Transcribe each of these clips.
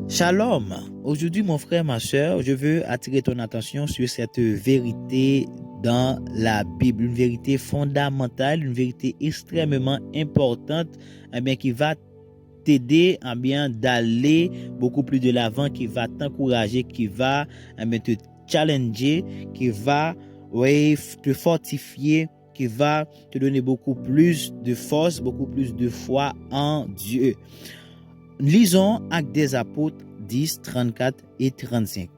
Shalom. Aujourd'hui, mon frère, ma soeur, je veux attirer ton attention sur cette vérité dans la Bible, une vérité fondamentale, une vérité extrêmement importante, qui va t'aider d'aller beaucoup plus de l'avant, qui va t'encourager, qui va te challenger, qui va te fortifier, qui va te donner beaucoup plus de force, beaucoup plus de foi en Dieu. Lisons Actes des Apôtres 10, 34 et 35.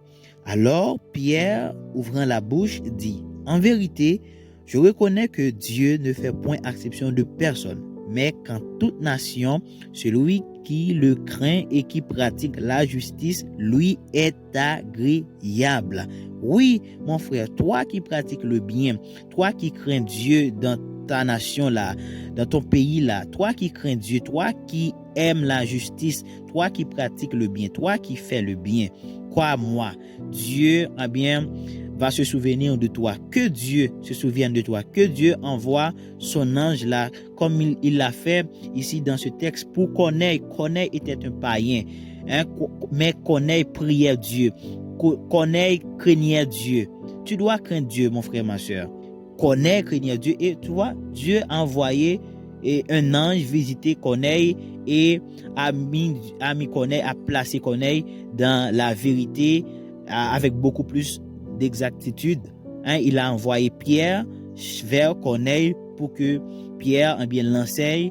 Alors Pierre, ouvrant la bouche, dit: En vérité, je reconnais que Dieu ne fait point exception de personne, mais qu'en toute nation, celui qui le craint et qui pratique la justice, lui est agréable. Oui, mon frère, toi qui pratiques le bien, toi qui crains Dieu dans ta nation là, dans ton pays là, toi qui crains Dieu, toi qui aimes la justice, toi qui pratiques le bien, toi qui fais le bien, crois-moi, Dieu va se souvenir de toi, que Dieu se souvienne de toi, que Dieu envoie son ange là, comme il l'a fait ici dans ce texte pour Corneille. Corneille était un païen, mais Corneille priait Dieu, Corneille craignait Dieu. Tu dois craindre Dieu, mon frère, ma soeur. Corneille craignait Dieu, et tu vois, Dieu a envoyé un ange visiter Corneille et a mis Corneille, a placé Corneille dans la vérité avec beaucoup plus d'exactitude. Il a envoyé Pierre vers Corneille pour que Pierre l'enseigne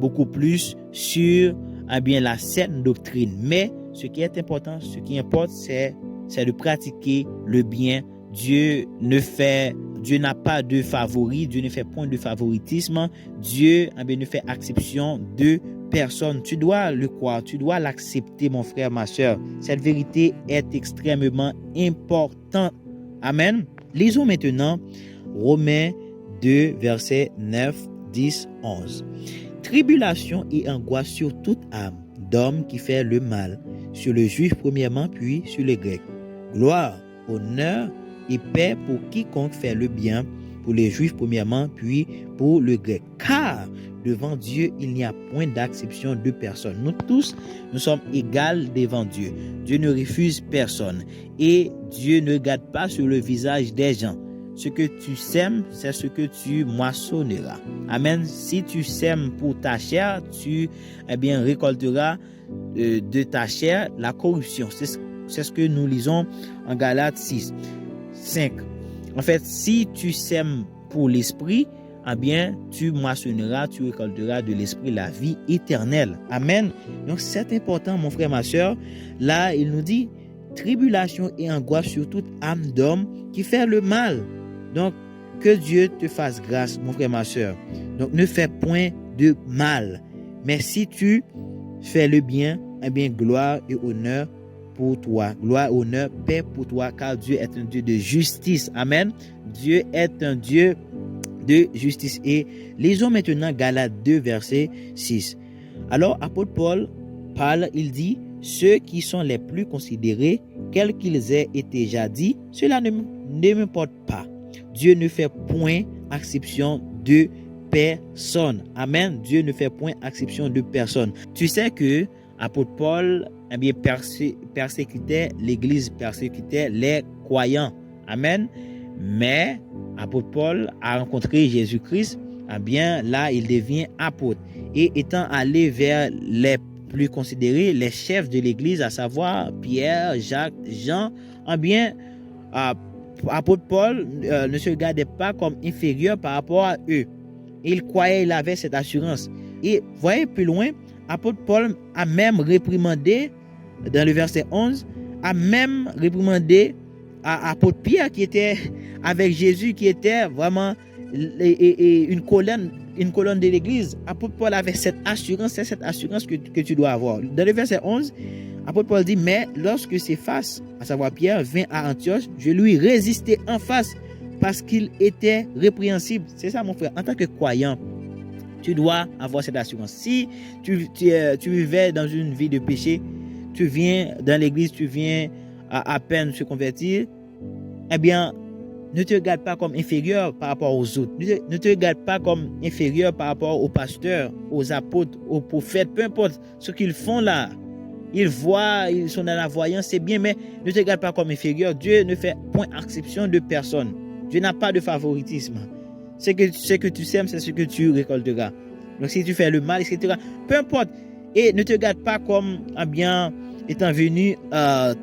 beaucoup plus sur la saine doctrine. Mais ce qui est important, ce qui importe, c'est de pratiquer le bien. Dieu n'a pas de favori, Dieu ne fait point de favoritisme, Dieu ne fait exception de personne. Tu dois le croire, tu dois l'accepter, mon frère, ma soeur. Cette vérité est extrêmement importante. Amen. Lisons maintenant Romains 2, versets 9, 10, 11. Tribulation et angoisse sur toute âme d'homme qui fait le mal, sur le juif premièrement, puis sur le grec. Gloire, honneur et paix pour quiconque fait le bien, pour les juifs premièrement, puis pour le grec. Car devant Dieu, il n'y a point d'acception de personne. Nous tous, nous sommes égaux devant Dieu. Dieu ne refuse personne. Et Dieu ne regarde pas sur le visage des gens. Ce que tu sèmes, c'est ce que tu moissonneras. Amen. Si tu sèmes pour ta chair, tu récolteras de ta chair la corruption. C'est ce que nous lisons en Galates 6, 5. En fait, si tu sèmes pour l'esprit, tu moissonneras, tu récolteras de l'esprit la vie éternelle. Amen. Donc, c'est important, mon frère, ma soeur. Là, il nous dit tribulation et angoisse sur toute âme d'homme qui fait le mal. Donc, que Dieu te fasse grâce, mon frère, ma soeur. Donc, ne fais point de mal. Mais si tu fais le bien, gloire et honneur pour toi. Gloire, honneur, paix pour toi, car Dieu est un Dieu de justice. Amen. Dieu est un Dieu de justice. Et lisons maintenant Galates 2, verset 6. Alors, apôtre Paul parle, il dit: ceux qui sont les plus considérés, quels qu'ils aient été jadis, cela ne m'importe pas. Dieu ne fait point exception de personne. Amen. Dieu ne fait point exception de personne. Tu sais que apôtre Paul persécutait l'église, persécutait les croyants. Amen. Mais apôtre Paul a rencontré Jésus-Christ. Là, il devient apôtre. Et étant allé vers les plus considérés, les chefs de l'église, à savoir Pierre, Jacques, Jean, apôtre Paul ne se regardait pas comme inférieur par rapport à eux. Il croyait, il avait cette assurance. Et voyez plus loin, apôtre Paul a même réprimandé, dans le verset 11, a même réprimandé à apôtre Pierre qui était avec Jésus, qui était vraiment une colonne de l'église. Apôtre Paul avait cette assurance, c'est cette assurance que tu dois avoir. Dans le verset 11, apôtre Paul dit: mais lorsque Céphas, à savoir Pierre, vint à Antioche, je lui résistai en face parce qu'il était répréhensible. C'est ça, mon frère. En tant que croyant, tu dois avoir cette assurance. Si tu vivais dans une vie de péché, tu viens dans l'église, tu viens à peine se convertir, ne te regarde pas comme inférieur par rapport aux autres. Ne te regarde pas comme inférieur par rapport aux pasteurs, aux apôtres, aux prophètes, peu importe ce qu'ils font là. ils voient, ils sont dans la voyance, c'est bien, mais ne te regarde pas comme inférieur. Dieu ne fait point exception de personne. Dieu n'a pas de favoritisme. Ce que tu sèmes, c'est ce que tu récolteras. Donc si tu fais le mal, etc., peu importe. Et ne te regarde pas comme étant venu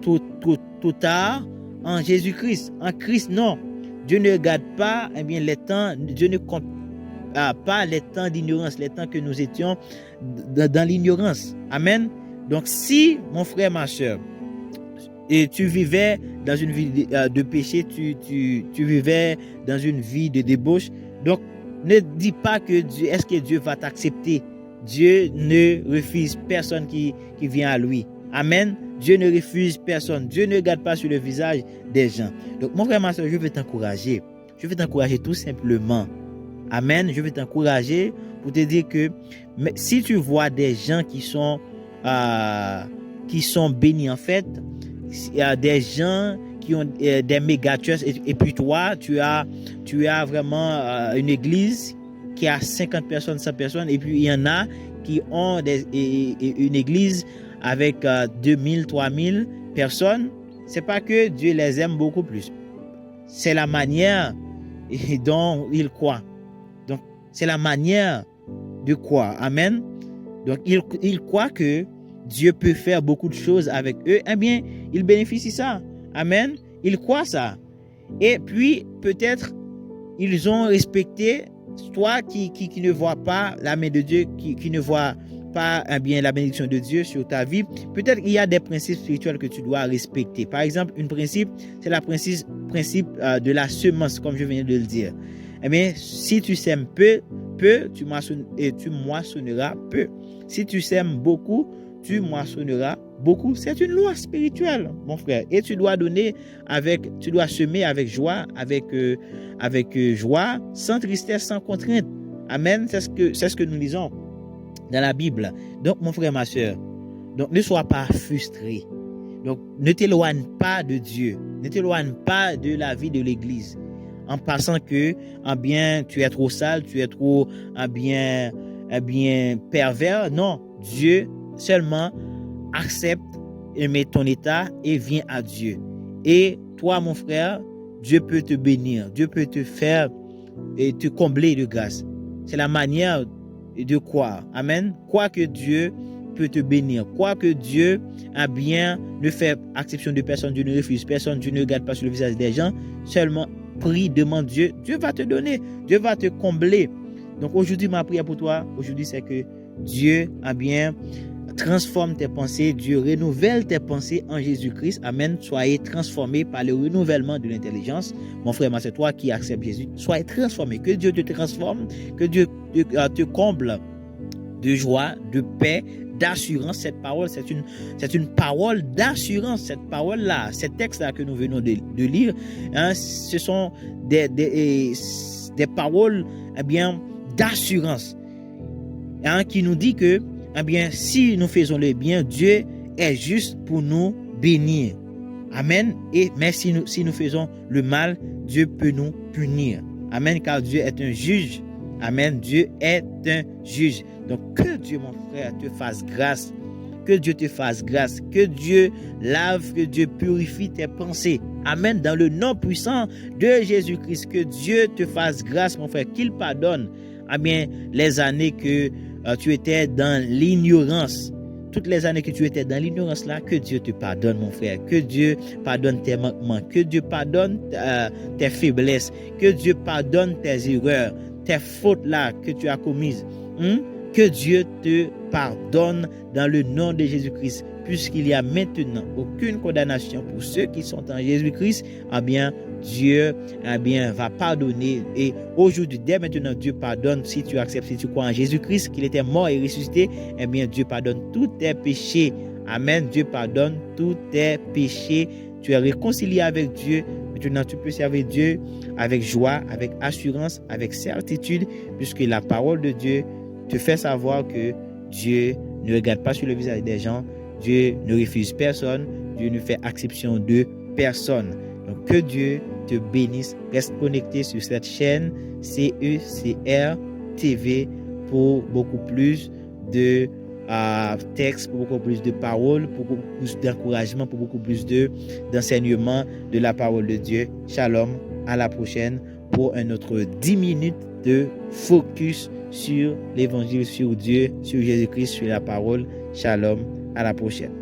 trop tard en Jésus-Christ. En Christ, non. Dieu ne regarde pas les temps, Dieu ne compte pas les temps d'ignorance, les temps que nous étions dans l'ignorance. Amen. Donc si, mon frère, ma soeur, et tu vivais dans une vie de péché, tu vivais dans une vie de débauche, donc ne dis pas que est-ce que Dieu va t'accepter. Dieu ne refuse personne qui vient à lui. Amen. Dieu ne refuse personne. Dieu ne regarde pas sur le visage des gens. Donc mon frère, ma soeur, je veux t'encourager. Je veux t'encourager tout simplement. Amen. Je veux t'encourager pour te dire que si tu vois des gens qui sont bénis, en fait, il y a des gens qui ont des méga churches et puis toi, tu as vraiment une église qui a 50 personnes, 100 personnes, et puis il y en a qui ont une église avec 2000, 3000 personnes. C'est pas que Dieu les aime beaucoup plus. C'est la manière dont ils croient. Donc, c'est la manière de croire. Amen. Donc, ils croient que Dieu peut faire beaucoup de choses avec eux. Eh bien, ils bénéficient de ça. Amen. Ils croient ça. Et puis, peut-être, ils ont respecté toi qui ne vois pas la main de Dieu, qui ne voit pas la bénédiction de Dieu sur ta vie. Peut-être il y a des principes spirituels que tu dois respecter. Par exemple, un principe, c'est le principe de la semence, comme je viens de le dire. Eh bien, si tu sèmes peu, tu moissonneras peu. Si tu sèmes beaucoup, tu moissonneras beaucoup. C'est une loi spirituelle, mon frère. Et tu dois semer avec joie, avec joie, sans tristesse, sans contrainte. Amen. C'est ce que nous lisons dans la Bible. Donc, mon frère, ma soeur, donc ne sois pas frustré. Donc, ne t'éloigne pas de Dieu. Ne t'éloigne pas de la vie de l'Église. En pensant que, tu es trop sale, tu es trop, pervers. Non, Dieu seulement accepte ton état et vient à Dieu. Et toi, mon frère, Dieu peut te bénir. Dieu peut te faire et te combler de grâce. C'est la manière de croire. Amen. Crois que Dieu peut te bénir. Crois que Dieu ne fait exception de personne. Dieu ne refuse personne. Dieu ne regarde pas sur le visage des gens. Seulement prie, demande Dieu. Dieu va te donner. Dieu va te combler. Donc aujourd'hui, ma prière pour toi, aujourd'hui, c'est que Dieu transforme tes pensées, Dieu renouvelle tes pensées en Jésus-Christ. Amen. Soyez transformés par le renouvellement de l'intelligence. Mon frère, c'est toi qui acceptes Jésus. Soyez transformés. Que Dieu te transforme, que Dieu te comble de joie, de paix, d'assurance. Cette parole, c'est une parole d'assurance. Cette parole-là, ces textes-là que nous venons de lire, ce sont des paroles, d'assurance, qui nous dit que si nous faisons le bien, Dieu est juste pour nous bénir. Amen. Mais si nous faisons le mal, Dieu peut nous punir. Amen. Car Dieu est un juge. Amen. Dieu est un juge. Donc que Dieu, mon frère, te fasse grâce. Que Dieu te fasse grâce. Que Dieu lave, que Dieu purifie tes pensées. Amen. Dans le nom puissant de Jésus-Christ, que Dieu te fasse grâce, mon frère. Qu'il pardonne les années que tu étais dans l'ignorance. Toutes les années que tu étais dans l'ignorance là, que Dieu te pardonne, mon frère. Que Dieu pardonne tes manquements. Que Dieu pardonne tes faiblesses. Que Dieu pardonne tes erreurs, tes fautes là que tu as commises. Que Dieu te pardonne dans le nom de Jésus-Christ. Puisqu'il y a maintenant aucune condamnation pour ceux qui sont en Jésus-Christ, Dieu va pardonner. Et aujourd'hui, dès maintenant, Dieu pardonne si tu acceptes, si tu crois en Jésus-Christ, qu'il était mort et ressuscité. Dieu pardonne tous tes péchés. Amen. Dieu pardonne tous tes péchés. Tu es réconcilié avec Dieu. Maintenant, tu peux servir Dieu avec joie, avec assurance, avec certitude, puisque la parole de Dieu te fait savoir que Dieu ne regarde pas sur le visage des gens. Dieu ne refuse personne. Dieu ne fait exception de personne. Donc, que Dieu te bénisse. Reste connecté sur cette chaîne CECR TV pour beaucoup plus de textes, pour beaucoup plus de paroles, pour beaucoup plus d'encouragement, pour beaucoup plus d'enseignement de la parole de Dieu. Shalom, à la prochaine pour un autre 10 minutes de focus sur l'évangile, sur Dieu, sur Jésus-Christ, sur la parole. Shalom, à la prochaine.